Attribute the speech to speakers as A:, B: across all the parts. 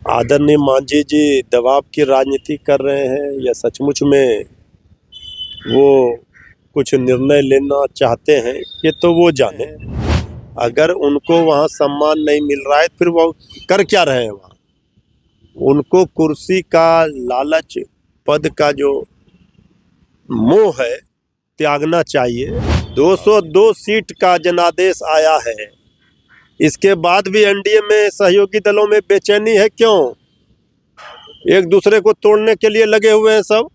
A: आदरणीय मांझी जी दबाव की राजनीति कर रहे हैं या सचमुच में वो कुछ निर्णय लेना चाहते हैं, ये तो वो जाने। अगर उनको वहाँ सम्मान नहीं मिल रहा है फिर वो कर क्या रहे हैं वहाँ। उनको कुर्सी का लालच, पद का जो मोह है, त्यागना चाहिए। 202 सीट का जनादेश आया है, इसके बाद भी एनडीए में सहयोगी दलों में बेचैनी है। क्यों? एक दूसरे को तोड़ने के लिए लगे हुए हैं सब।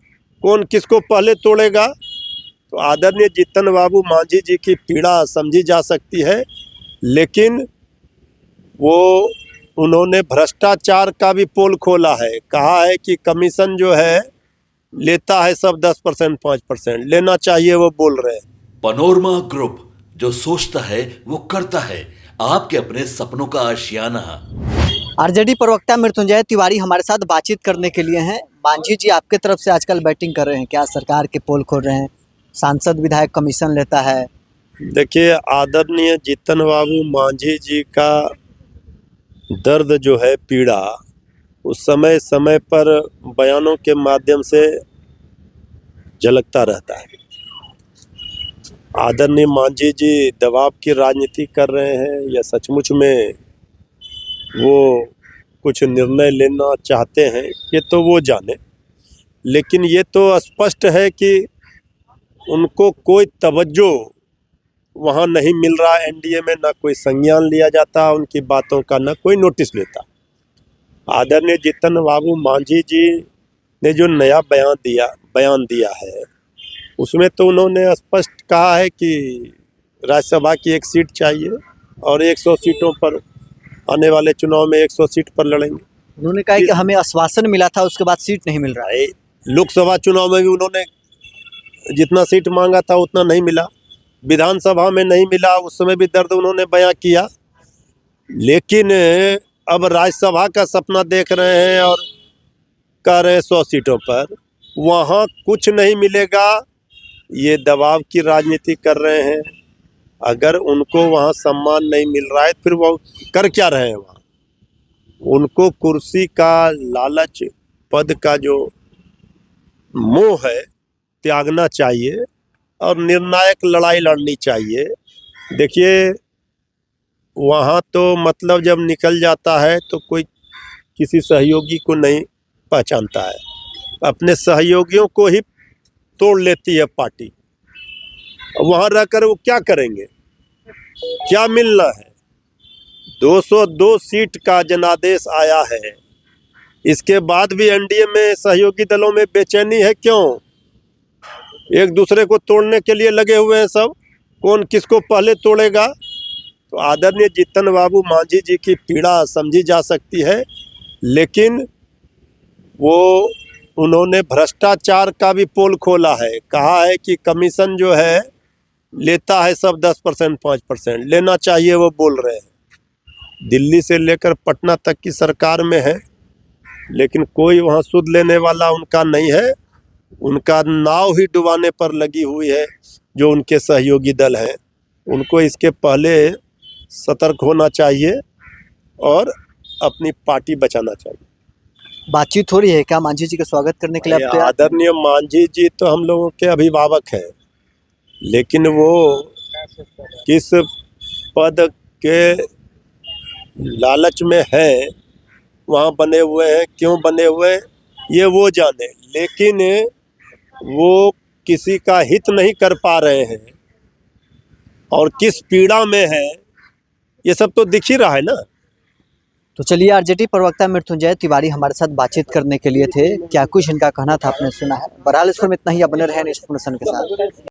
A: कौन किसको पहले तोड़ेगा? तो आदरणीय जीतन बाबू मांझी जी की पीड़ा समझी जा सकती है, लेकिन वो उन्होंने भ्रष्टाचार का भी पोल खोला है। कहा है कि कमीशन जो है लेता है सब 10% 5% लेना चाहिए, वो बोल रहे हैं।
B: पनोरमा ग्रुप, जो सोचता है वो करता है। आपके अपने सपनों का आशियाना।
C: आरजेडी प्रवक्ता मृत्युंजय तिवारी हमारे साथ बातचीत करने के लिए हैं। मांझी जी आपके तरफ से आजकल बैटिंग कर रहे हैं, क्या सरकार के पोल खोल रहे हैं, सांसद विधायक कमीशन लेता है?
A: देखिए, आदरणीय जीतन बाबू मांझी जी का दर्द जो है, पीड़ा, उस समय समय पर बयानों के माध्यम से झलकता रहता है। आदरणीय मांझी जी दबाव की राजनीति कर रहे हैं या सचमुच में वो कुछ निर्णय लेना चाहते हैं, ये तो वो जाने। लेकिन ये तो स्पष्ट है कि उनको कोई तवज्जो वहाँ नहीं मिल रहा। एनडीए में ना कोई संज्ञान लिया जाता उनकी बातों का, ना कोई नोटिस लेता। आदरणीय जीतन बाबू मांझी जी ने जो नया बयान दिया है, उसमें तो उन्होंने स्पष्ट कहा है कि राज्यसभा की 1 सीट चाहिए और 100 सीटों पर आने वाले चुनाव में 100 सीट पर लड़ेंगे।
C: उन्होंने कहा कि हमें आश्वासन मिला था, उसके बाद सीट नहीं मिल रहा है।
A: लोकसभा चुनाव में भी उन्होंने जितना सीट मांगा था उतना नहीं मिला, विधानसभा में नहीं मिला, उस समय भी दर्द उन्होंने बयां किया। लेकिन अब राज्यसभा का सपना देख रहे हैं और कह रहे हैं 100 सीटों पर, वहाँ कुछ नहीं मिलेगा। ये दबाव की राजनीति कर रहे हैं। अगर उनको वहाँ सम्मान नहीं मिल रहा है फिर वो कर क्या रहे हैं वहाँ। उनको कुर्सी का लालच, पद का जो मोह है, त्यागना चाहिए और निर्णायक लड़ाई लड़नी चाहिए। देखिए, वहाँ तो मतलब जब निकल जाता है तो कोई किसी सहयोगी को नहीं पहचानता है, अपने सहयोगियों को ही तोड़ लेती है पार्टी। वहाँ रहकर वो क्या करेंगे? क्या मिलना है? 202 सीट का जनादेश आया है, इसके बाद भी एनडीए में सहयोगी दलों में बेचैनी है। क्यों? एक दूसरे को तोड़ने के लिए लगे हुए हैं सब। कौन किसको पहले तोड़ेगा? तो आदरणीय जीतन बाबू मांझी जी की पीड़ा समझी जा सकती है, लेकिन वो उन्होंने भ्रष्टाचार का भी पोल खोला है। कहा है कि कमीशन जो है लेता है सब 10% 5% लेना चाहिए, वो बोल रहे हैं। दिल्ली से लेकर पटना तक की सरकार में है, लेकिन कोई वहाँ सुध लेने वाला उनका नहीं है। उनका नाव ही डुबाने पर लगी हुई है जो उनके सहयोगी दल हैं। उनको इसके पहले सतर्क होना चाहिए और अपनी पार्टी बचाना चाहिए।
C: बातचीत हो रही है क्या मांझी जी का स्वागत करने के लिए?
A: आदरणीय मांझी जी तो हम लोगों के अभिभावक हैं, लेकिन वो किस पद के लालच में है, वहाँ बने हुए हैं, क्यों बने हुए हैं, ये वो जाने। लेकिन वो किसी का हित नहीं कर पा रहे हैं और किस पीड़ा में है, ये सब तो दिख ही रहा है ना।
C: तो चलिए, आरजेडी प्रवक्ता मृत्युंजय तिवारी हमारे साथ बातचीत करने के लिए थे। क्या कुछ इनका कहना था आपने सुना है। बहरहाल इसको इतना ही, बने रहे के साथ।